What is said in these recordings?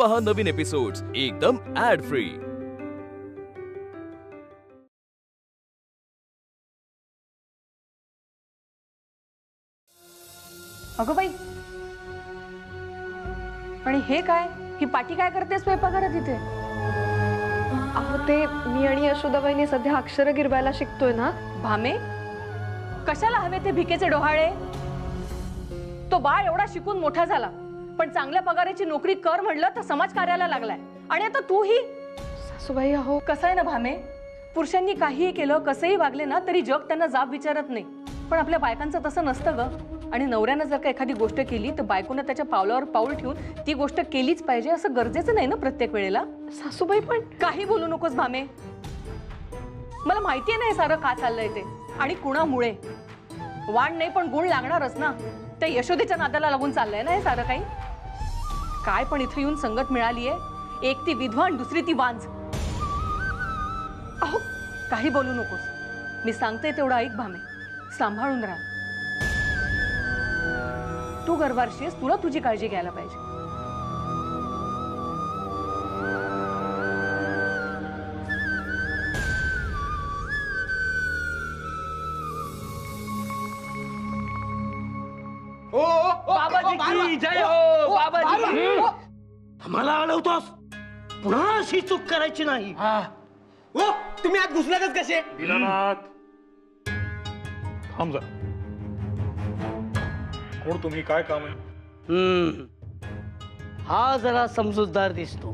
पहा नवीन एपिसोड्स एकदम add free. अगं बाई, आणि हे काय? ही पाटी काय करते स्वयंपाकघरात इथे? अहो ते मी आणि यशोदाबाईंनी सध्या अक्षर गिरवायला शिकतोय ना। भामे, कशाला हवे ते भिकेचे डोहाळे? तो बाळ एवढा शिकून मोठा झाला, पण चांगल्या पगाराची नोकरी कर म्हणलं तर समाज कार्याला लागलाय, आणि आता तूही? सासूबाई अहो कसं आहे ना भामे, पुरुषांनी काहीही केलं, कसंही वागले ना तरी जग त्यांना जाब विचारत नाही, पण आपल्या बायकांचं तसं नसतं ग। आणि नवऱ्यानं जर का एखादी गोष्ट केली तर बायकोनं त्याच्या पावलावर पाऊल ठेवून ती गोष्ट केलीच पाहिजे असं गरजेचं नाही ना प्रत्येक वेळेला। सासूबाई पण काही बोलू नकोस भामे, मला माहितीये ना हे सारं का चाललंय ते, आणि कुणामुळे। वाण नाही पण गुण लागणारच ना, त्या यशोदेच्या नादाला लागून चाललंय ना हे सारं काही। काय पण इथे येऊन संगत मिळालीये, एक ती विधवा आणि दुसरी ती वांज। अहो काही बोलू नकोस, मी सांगते तेवढं ऐक भामे, सांभाळून राहा। तू गर्भारशीस, तुला तुझी काळजी घ्यायला पाहिजे। बाबाजी की जय हो, बाबाजी की। आम्हाला अडवतोस, पुन्हा अशी चूक करायची नाही। ओ तुम्ही आत घुसलातच कसे? दीनानाथ, थांब जा। कोण तुम्ही, काय काम आहे? हा जरा समजूतदार दिसतो।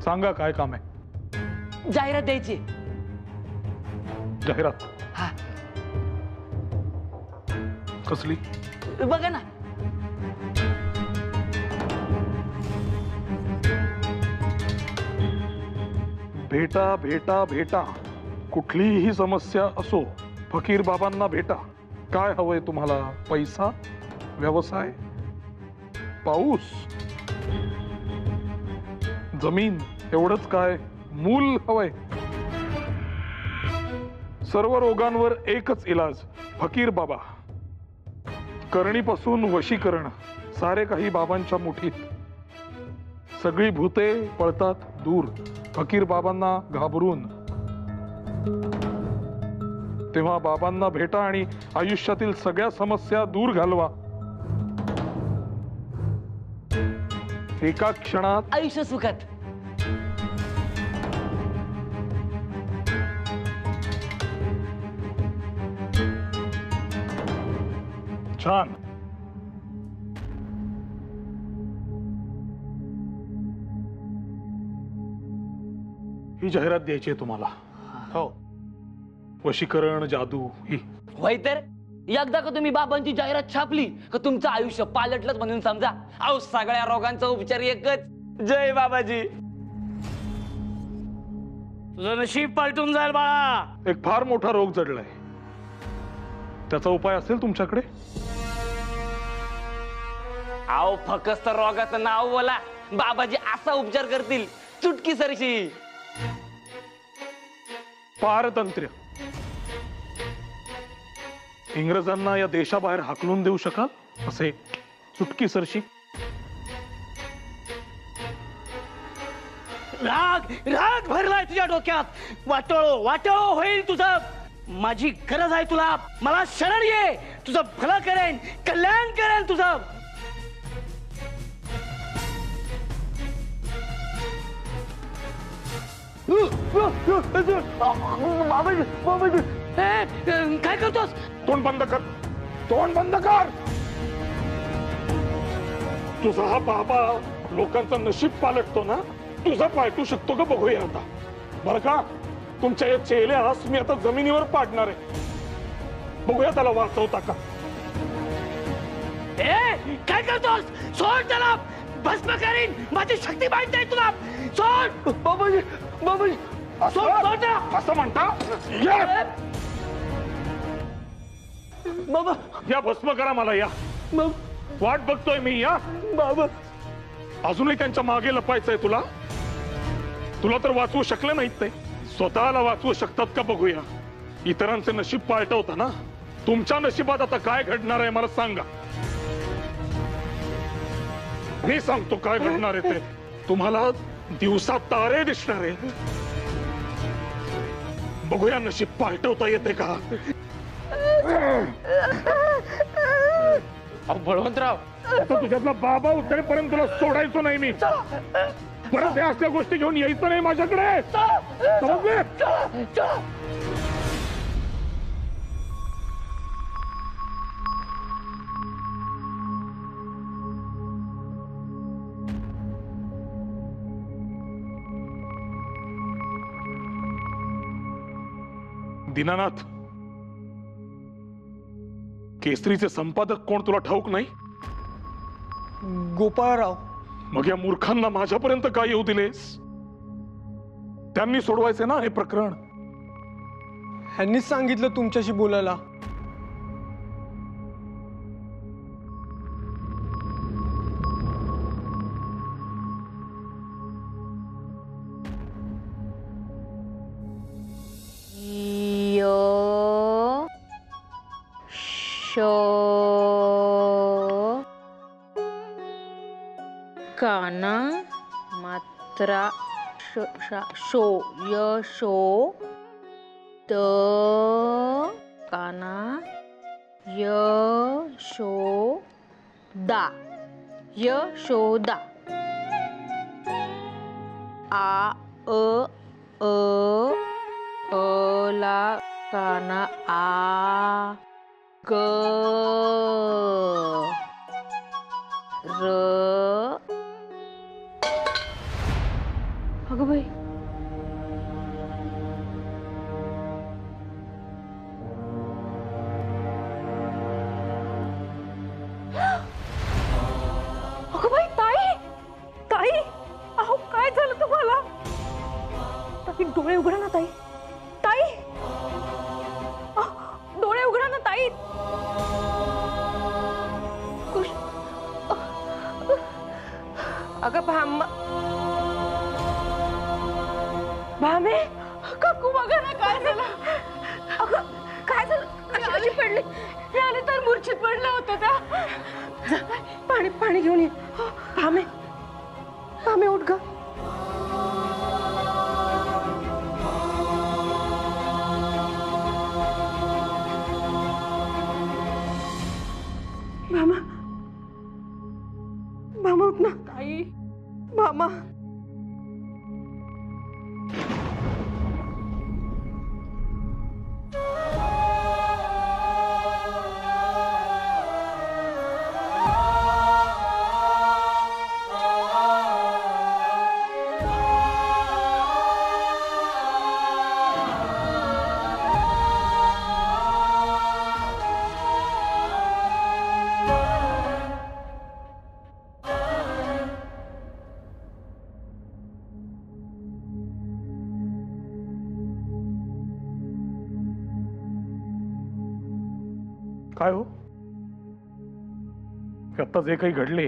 सांगा काय काम आहे? जाहिरात द्यायची। जाहिरात? हा कसली? बघा ना। भेटा भेटा भेटा, कुठलीही समस्या असो फकीर बाबांना भेटा। काय हवंय तुम्हाला? पैसा, व्यवसाय, पाऊस, जमीन, एवढंच काय? मूल हवंय? सर्व रोगांवर एकच इलाज, फकीर बाबा। करणीपासून वशीकरण, सारे काही बाबांच्या मुठीत। सगळी भूते पळतात दूर फकीर बाबांना घाबरून। तेव्हा बाबांना भेटा आणि आयुष्यातील सगळ्या समस्या दूर घालवा। एका क्षणात आयुष्य सुखात। छान। ही जाहिरात द्यायची आहे तुम्हाला? हो वशीकरण, जादू ही? होय तर एकदा का तुम्ही बाबांची जाहिरात छापली का तुमचं आयुष्य पालटलंच म्हणून समजा। अहो सगळ्या रोगांचा उपचार एकच। जय बाबाजी। तुझं नशीब पालटून जाईल बाळा। एक फार मोठा रोग जडलाय, त्याचा उपाय असेल तुमच्याकडे? अहो फक्त रोगाचं नाव बोला, बाबाजी असा उपचार करतील चुटकी सरशी। पारतंत्र्य। इंग्रजांना या देशाबाहेर हाकलून देऊ शकाल असे चुटकी सरशी? राग राग भरलाय तुझ्या डोक्यात। वाटोळो वाटोळो होईल तुझं। माझी गरज आहे तुला, मला शरण ये। तुझं भलं करेन, कल्याण करेन तुझं। काय करतोस? तोंड बंद कर, तोंड बंद कर। तुझा हा बाबा लोकांचं नशीब पालटतो ना, तुझा पालटू शकतो का बघूया आता। बरं का, तुमच्या या चेहऱ्यास मी आता जमिनीवर पाडणार आहे, बघूया त्याला वाचवता का। काय करतोस? सोड त्याला, भस्म करीन। माझी शक्ती माहित आहे तुला, सोड। बाबाजी बाबाजी असं म्हणता? बाबा या भस्म करा मला, या वाट बघतोय मी। या बाबा, अजूनही त्यांच्या मागे लपायचंय तुला? तुला तर वाचवू शकलं नाहीत ते, स्वतःला वाचवू शकतात का बघूया। इतरांचे नशीब पालटवता ना, तुमच्या नशिबात आता काय घडणार आहे मला सांगा। मी सांगतो काय घडणार आहे ते. तुम्हाला दिवसात तारे दिसणार आहे. बघूया नशीब पालटवता येते का. बळवंतराव, आता तुझ्यातला बाबा उतरेपर्यंत तुला सोडायचो नाही मी. परत या असल्या गोष्टी घेऊन यायचं नाही माझ्याकडे. समजले? दीनानाथ, केसरीचे संपादक कोण तुला ठाऊक नाही? गोपाळराव. मग या मूर्खांना माझ्यापर्यंत काय येऊ दिलेस? त्यांनी सोडवायचे ना हे प्रकरण. ह्यांनीच सांगितलं तुमच्याशी बोलायला. काना मात्रा शो यशो द काना यशोदा यशोदा आ ला काना आ ग र. अगं बाई, अगं बाई, ताई ताई, अहो काय झालं तुम्हाला? ताई डोळे उघडा ना ताई. ताई डोळे उघडा ना ताई. अगं भामे, काकू बघा ना काय झालं. अगं काय झालं? कशी पडली? हे आले तर मूर्छित पडल्या होत्या त्या. पाणी पाणी घेऊन ये. भामे भामे उठ ग. भामा भामा उठ ना. ताई भामा. काय हो, आता जे काही घडले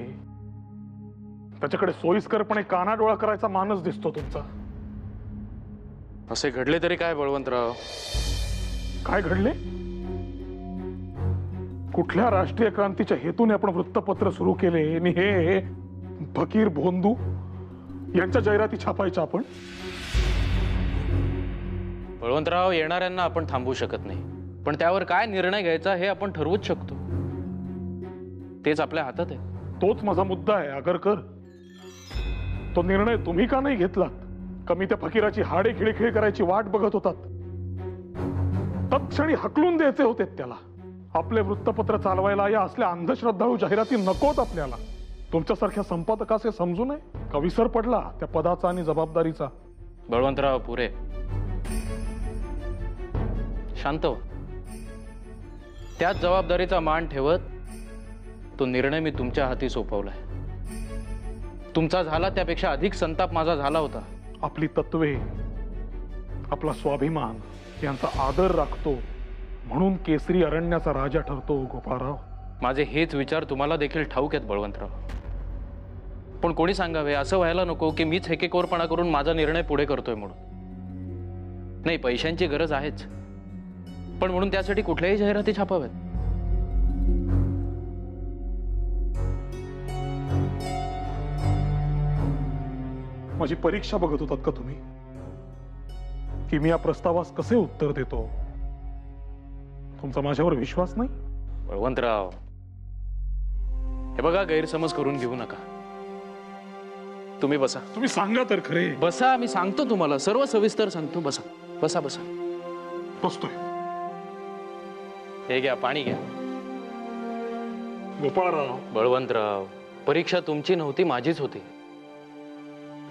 त्याच्याकडे सोयीस्करपणे कानाडोळा करायचा मानस दिसतो तुमचा. असे घडले तरी काय बळवंतराव? काय घडले? कुठल्या राष्ट्रीय क्रांतीच्या हेतूने आपण वृत्तपत्र सुरू केले आणि हे फकीर भोंदू यांच्या जाहिराती छापायच्या आपण? बळवंतराव, येणाऱ्यांना आपण थांबवू शकत नाही, पण त्यावर काय निर्णय घ्यायचा हे आपण ठरवूच शकतो. तेच आपल्या हातात आहे. तोच माझा मुद्दा आहे आगरकर. तो निर्णय तुम्ही का नाही घेतलात? कमी त्या फकीराची हाडे खिळखिळ करायची वाट बघत होतात. तत्क्षणी हकलून द्यायचे होते त्याला. आपले वृत्तपत्र चालवायला या असल्या अंधश्रद्धाळू जाहिराती नकोत आपल्याला. तुमच्यासारख्या संपादकाचे समजू नये का विसर पडला त्या पदाचा आणि जबाबदारीचा? बळवंतराव पुरे, शांत हो. त्याच जबाबदारीचा मान ठेवत तो निर्णय मी तुमच्या हाती सोपवलाय. तुमचा झाला त्यापेक्षा अधिक संताप माझा झाला होता. आपली तत्वे, आपला स्वाभिमान यांचा आदर राखतो म्हणून केसरी अरण्याचा राजा ठरतो गोपाळराव. माझे हेच विचार तुम्हाला देखील ठाऊक आहेत बळवंतराव, पण कोणी सांगावे असं व्हायला नको की मीच हेकेखोरपणा करून माझा निर्णय पुढे करतोय म्हणून. नाही, पैशांची गरज आहेच, पण म्हणून त्यासाठी कुठल्याही जाहिराती छापाव्यात. माझी परीक्षा बघत होतात का तुम्ही की मी या प्रस्तावास कसे उत्तर देतो? तुमचा माझ्यावर विश्वास नाही? बळवंतराव, हे बघा, गैरसमज करून घेऊ नका. तुम्ही बसा. तुम्ही सांगा तर खरे. बसा, मी सांगतो तुम्हाला, सर्व सविस्तर सांगतो. बसा बसा बसा. बसतोय. हे घ्या, पाणी घ्या. गोपाळराव, बळवंतराव, परीक्षा तुमची नव्हती, माझीच होती.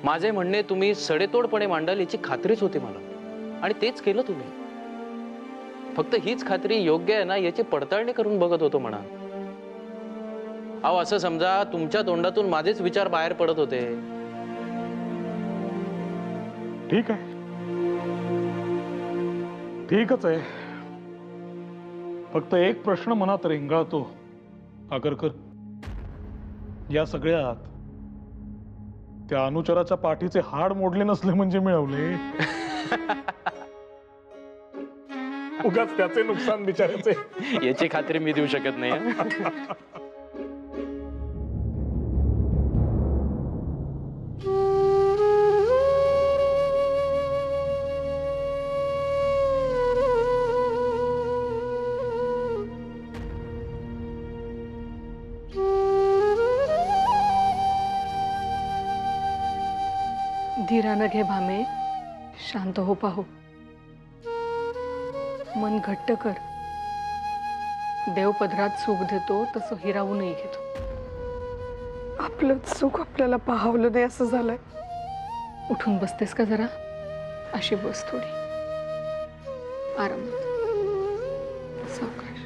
माझे म्हणणे तुम्ही सडेतोडपणे मांडाल याची खात्रीच होती मला, आणि तेच केलं तुम्ही. फक्त हीच खात्री योग्य आहे ना याची पडताळणी करून बघत होतो म्हणा. अहो, असं समजा तुमच्या तोंडातून माझेच विचार बाहेर पडत होते. ठीक आहे, ठीकच आहे. फक्त एक प्रश्न मनात रेंगाळतो आगरकर. या सगळ्यात त्या अनुचराच्या पाठीचे हाड मोडले नसले म्हणजे मिळवले. उगाच त्याचे नुकसान बिचारायचे. याची खात्री मी देऊ शकत नाही हं. धीरानं घे भामे, शांत हो. पाहू, मन घट्ट कर. देव पदरात सुख देतो तसं हिरावूनही घेतो. आपलं सुख आपल्याला पाहावलं नाही असं झालंय. उठून बसतेस का जरा? अशी बस थोडी आरामात, सावकाश.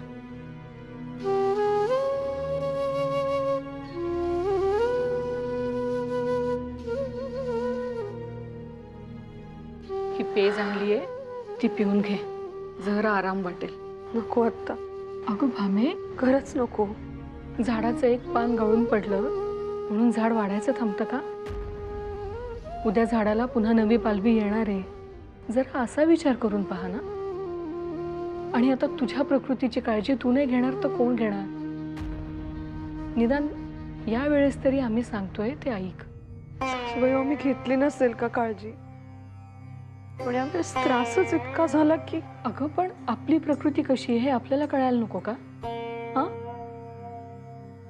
ही पेज आणलीये, ती पिऊन घे, जरा आराम वाटेल. नको आत्ता. अगं भामे, खरंच नको. झाडाचं एक पान गळून पडलं म्हणून झाड वाढायचं थांबतं का? उद्या झाडाला पुन्हा नवी पालवी येणार आहे. जरा असा विचार करून पहा ना. आणि आता तुझ्या प्रकृतीची काळजी तू नाही घेणार तर कोण घेणार? निदान या वेळेस तरी आम्ही सांगतोय ते ऐक. शिवाय मी घेतली नसेल का काळजी, पण यावेळेस त्रासच इतका झाला की. अगं, पण आपली प्रकृती कशी आहे हे आपल्याला कळायला नको का? हा,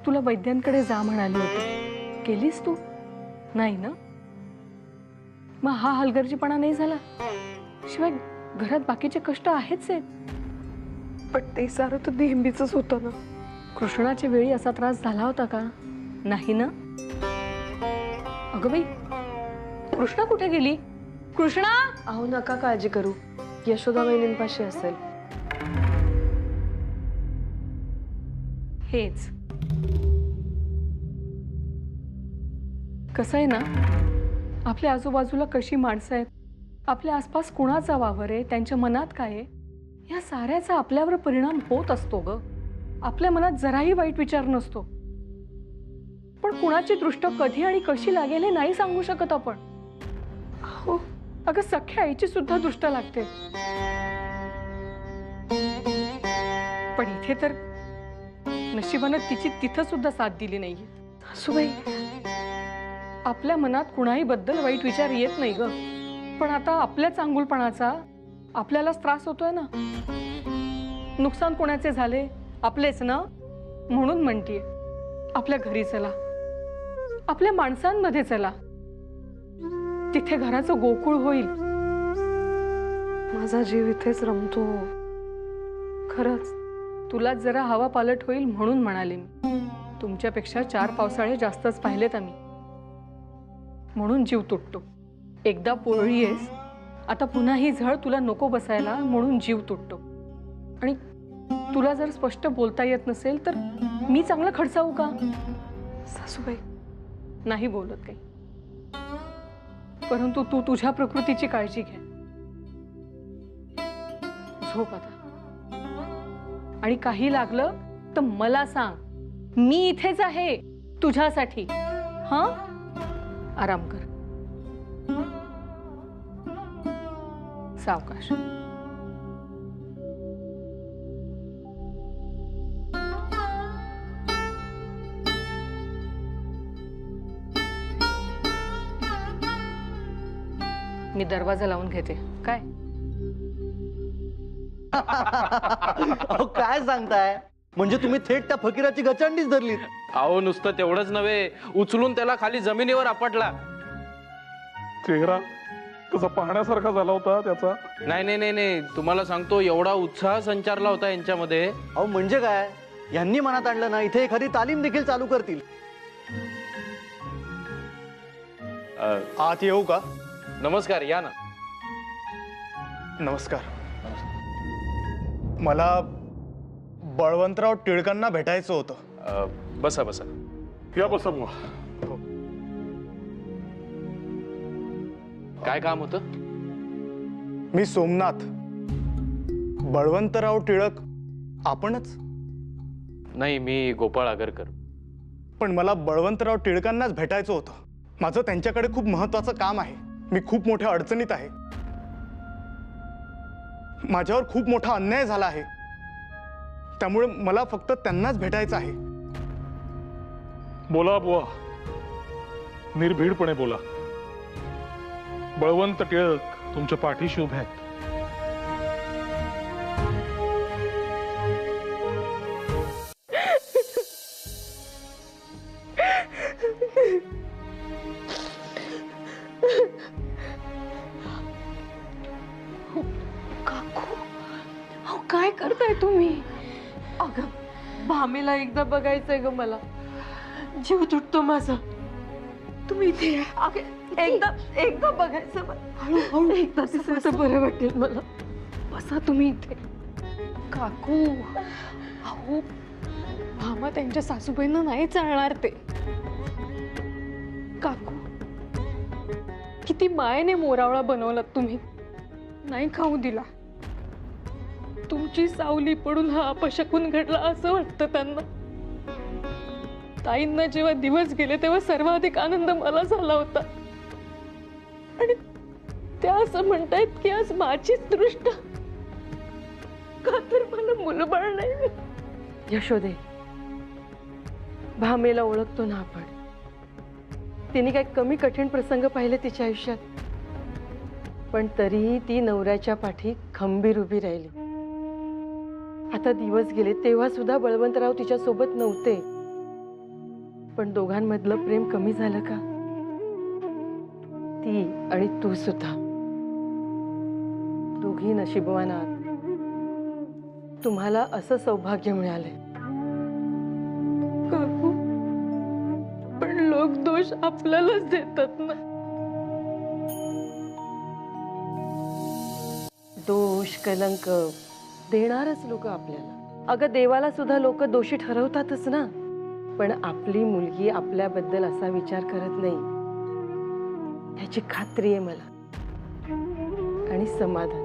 तुला वैद्यांकडे जा म्हणाली होती, केलीस तू? नाही ना? मग हा हलगर्जीपणा नाही झाला? शिवाय घरात बाकीचे कष्ट आहेच आहेत. पण ते सारं तर नेहमीच होतं ना. कृष्णाच्या वेळी असा त्रास झाला होता का? नाही ना? अगं बाई, कृष्णा कुठे गेली? कृष्णा! अहो, नका काळजी करू, यशोदा वहिनींपाशी असेल. हेच कसं आहे ना, आपल्या आजूबाजूला कशी माणसं आहेत, आपल्या आसपास कुणाचा वावर आहे, त्यांच्या मनात काय आहे, या साऱ्याचा आपल्यावर परिणाम होत असतो ग. आपल्या मनात जराही वाईट विचार नसतो, पण कुणाची दृष्ट कधी आणि कशी लागेल हे नाही सांगू शकत आपण. हो, अगं, सख्या आईची सुद्धा दृष्ट लागते. पण इथे तर नशिबानं तिची तिथं सुद्धा साथ दिली नाहीये. सासूबाई, आपल्या मनात कुणाही बद्दल वाईट विचार येत नाही ग, पण आता आपल्या चांगुलपणाचा आपल्यालाच त्रास होतोय ना. नुकसान कोणाचे झाले? आपलेच ना. म्हणून म्हणतीये, आपल्या घरी चला, आपल्या माणसांमध्ये चला, तिथे घराचं गोकुळ होईल. माझा जीव इथेच रमतो. खरंच तुला जरा हवा पालट होईल म्हणून म्हणाले मी. तुमच्यापेक्षा 4 पावसाळे जास्तच पाहिलेत आम्ही, म्हणून जीव तुटतो. एकदा पोळी आहेस, आता पुन्हा ही झळ तुला नको बसायला म्हणून जीव तुटतो. आणि तुला जर स्पष्ट बोलता येत नसेल तर मी चांगलं खडसावू का? सासूबाई, नाही बोलत काही, परंतु तू तुझ्या प्रकृतीची काळजी घे. झोप आता, आणि काही लागलं तर मला सांग, मी इथेच आहे तुझ्यासाठी. हा, आराम कर, सावकाश. मी दरवाजा लावून घेते. काय अहो काय सांगताय, म्हणजे तुम्ही थेट त्या फकीराची गचांडीच धरलीत? अहो नुसतं तेवढंच नव्हे, उचलून त्याला खाली जमिनीवर आपटला. चेहरा कसा पाहण्यासारखा झाला होता त्याचा. नाही नाही नाही नाही, तुम्हाला सांगतो एवढा उत्साह संचारला होता यांच्यामध्ये. अहो म्हणजे काय, यांनी मनात आणलं ना इथे एखादी तालीम देखील चालू करतील. आत येऊ का? नमस्कार, या ना. नमस्कार. मला बळवंतराव टिळकांना भेटायचं होतं. बसा बसा. या बसा बुवा. काय काम होतं? मी सोमनाथ. बळवंतराव टिळक आपणच? नाही, मी गोपाळ आगरकर. पण मला बळवंतराव टिळकांनाच भेटायचं होतं. माझं त्यांच्याकडे खूप महत्वाचं काम आहे. मी खूप मोठ्या अडचणीत आहे. माझ्यावर खूप मोठा अन्याय झाला आहे. त्यामुळे मला फक्त त्यांनाच भेटायचं आहे. बोला बुवा, निर्भीडपणे बोला. बळवंत टिळक तुमच्या पाठीशी उभे आहेत. काय करताय तुम्ही? अगं भामीला एकदा बघायचंय ग मला. जीव तुटतो माझा. तुम्ही इथे या. अगं एकदा बघायचं. हळूहळू एकदा दिसलं तर बरं वाटेल मला. बसा तुम्ही इथे. काकू, अहो भामा त्यांच्या सासूबाईंना नाही चालणार ते. काकू, किती मायेने मोरावळा बनवलात तुम्ही. नाही खाऊ दिला. तुमची सावली पडून हा अपशकुन घडला असं वाटतं त्यांना. ताईंना जेव्हा दिवस गेले तेव्हा सर्वाधिक आनंद मला झाला होता. आणि त्या असं म्हणतायत की आज माझीच दृष्ट. का तर मला मुलबाळ नाही. यशोदे, भामेला ओळखतो ना आपण. तिने काही कमी कठीण प्रसंग पाहिले तिच्या आयुष्यात, पण तरीही ती नवऱ्याच्या पाठी खंबीर उभी राहिली. आता दिवस गेले तेव्हा सुद्धा बळवंतराव तिच्या सोबत नव्हते, पण दोघांमधलं प्रेम कमी झालं का? ती आणि तू सुद्धा दोघी नशीबवान आहात. तुम्हाला असं सौभाग्य मिळाले. काकू, पण लोक दोष आपल्यालाच देतात ना. दोष कलंक देणारच लोक आपल्याला. अगं देवाला सुद्धा लोक दोषी ठरवतातच ना. पण आपली मुलगी आपल्याबद्दल असा विचार करत नाही ह्याची खात्री आहे मला, आणि समाधान.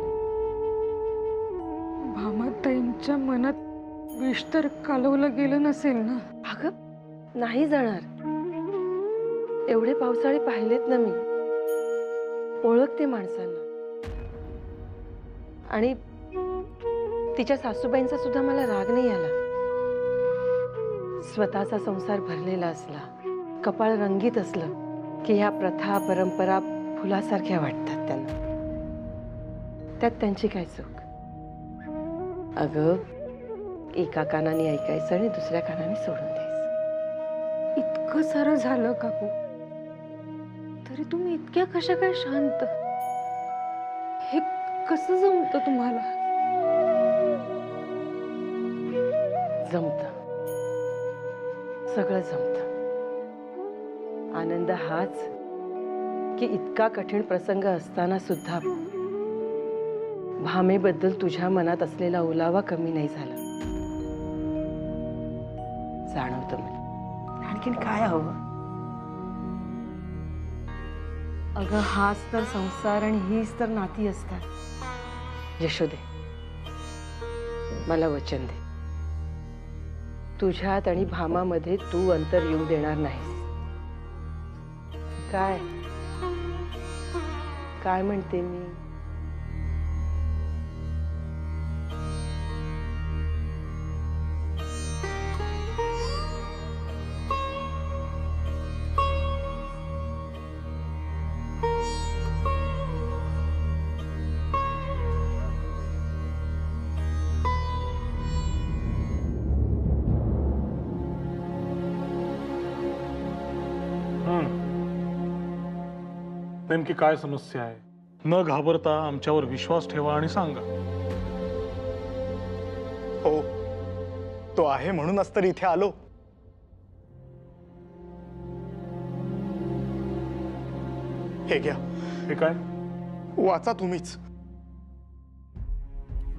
भामाताईंच्या मनात विष तर कालवलं गेलं नसेल ना? अगं नाही जाणार. एवढे पावसाळे पाहिलेत ना मी. ओळखते माणसांना. आणि तिच्या सासूबाईंचा सुद्धा मला राग नाही आला. स्वतःचा संसार भरलेला असला, कपाळ रंगीत असलं की ह्या प्रथा परंपरा फुलासारख्या वाटतात त्यांना. त्यात त्यांची काय चूक? अगं एका कानाने ऐकायचं आणि दुसऱ्या कानाने सोडून द्यायचं. इतकं सारं झालं काकू, तरी तुम्ही इतक्या कशा काय शांत? हे कसं जमतं तुम्हाला? जमतं, सगळं जमतं. आनंद हाच की इतका कठीण प्रसंग असताना सुद्धा भामेबद्दल तुझ्या मनात असलेला ओलावा कमी नाही झाला. जाणवतं मला. आणखीन काय हवं? अगं हाच तर संसार आणि हीच तर नाती असतात. यशोदे, मला वचन दे, तुझ्यात आणि भामामध्ये तू अंतर येऊ देणार नाहीस. काय काय म्हणते मी? नेमकी काय समस्या आहे? न घाबरता आमच्यावर विश्वास ठेवा आणि सांगा. हो, तो आहे म्हणूनच तर इथे आलो. हे घ्या, हे काय? वाचा तुम्हीच.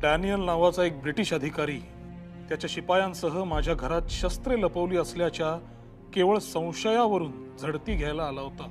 डॅनियल नावाचा एक ब्रिटिश अधिकारी त्याच्या शिपायांसह माझ्या घरात शस्त्रे लपवली असल्याच्या केवळ संशयावरून झडती घ्यायला आला होता.